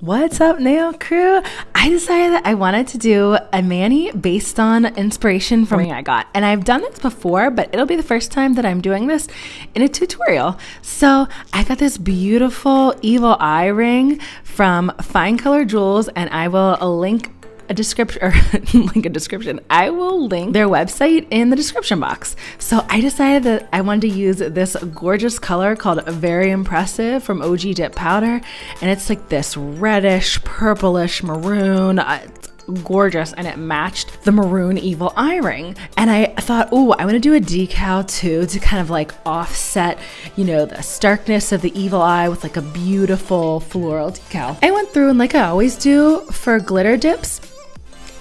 What's up, nail crew? I decided that I wanted to do a mani based on inspiration from ring I got. And I've done this before, but it'll be the first time that I'm doing this in a tutorial. So I got this beautiful evil eye ring from Fine Color Jewels, and I will link a description or I will link their website in the description box. So I decided that I wanted to use this gorgeous color called Very Impressive from OG Dip Powder, and it's like this reddish purplish maroon. It's gorgeous, and it matched the maroon evil eye ring. And I thought, oh, I want to do a decal too to kind of like offset, you know, the starkness of the evil eye with like a beautiful floral decal. I went through, and like I always do for glitter dips,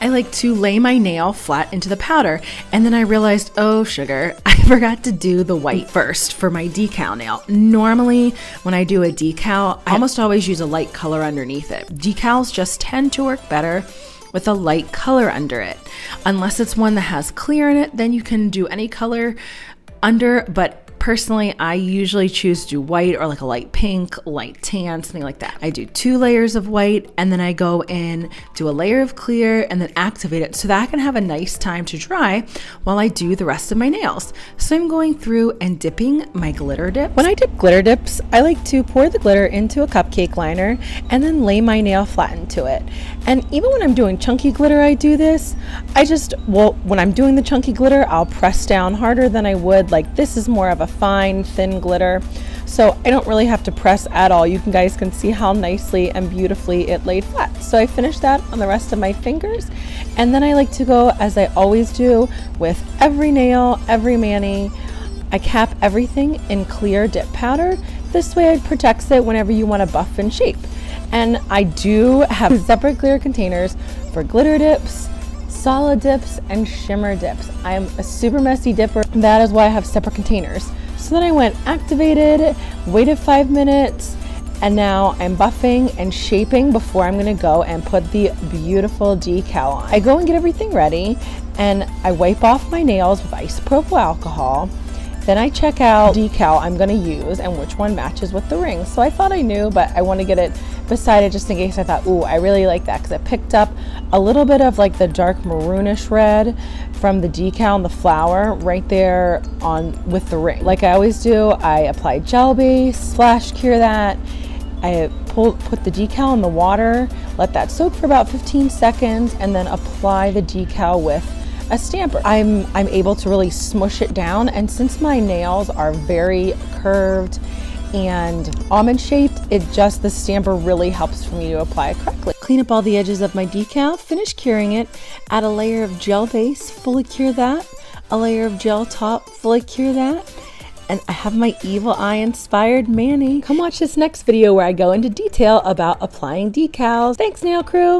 I like to lay my nail flat into the powder, and then I realized, oh sugar, I forgot to do the white first for my decal nail. Normally when I do a decal, I almost always use a light color underneath it. Decals just tend to work better with a light color under it. Unless it's one that has clear in it, then you can do any color under, but personally, I usually choose to do white or like a light pink, light tan, something like that. I do 2 layers of white, and then I go in, do a layer of clear, and then activate it so that I can have a nice time to dry while I do the rest of my nails. So I'm going through and dipping my glitter dip. When I dip glitter dips, I like to pour the glitter into a cupcake liner and then lay my nail flat into it. And even when I'm doing chunky glitter, I do this. When I'm doing the chunky glitter, I'll press down harder than I would. Like, this is more of a fine, thin glitter, so I don't really have to press at all. You guys can see how nicely and beautifully it laid flat. So I finished that on the rest of my fingers, and then I like to go, as I always do with every nail, every mani, I cap everything in clear dip powder. This way it protects it whenever you want to buff and shape. And I do have separate clear containers for glitter dips, solid dips, and shimmer dips. I am a super messy dipper. That is why I have separate containers. So then I went activated, waited 5 minutes, and now I'm buffing and shaping before I'm gonna go and put the beautiful decal on. I go and get everything ready, and I wipe off my nails with isopropyl alcohol. Then I check out decal I'm gonna use and which one matches with the ring. So I thought I knew, but I want to get it beside it just in case. I thought, ooh, I really like that, because it picked up a little bit of like the dark maroonish red from the decal and the flower right there on with the ring. Like I always do, I apply gel base, flash cure that. I put the decal in the water, let that soak for about 15 seconds, and then apply the decal with a stamper. I'm able to really smush it down, and since my nails are very curved and almond shaped, the stamper really helps for me to apply it correctly. Clean up all the edges of my decal, finish curing it, add a layer of gel base, fully cure that, a layer of gel top, fully cure that, and I have my evil eye inspired mani. Come watch this next video where I go into detail about applying decals. Thanks, nail crew.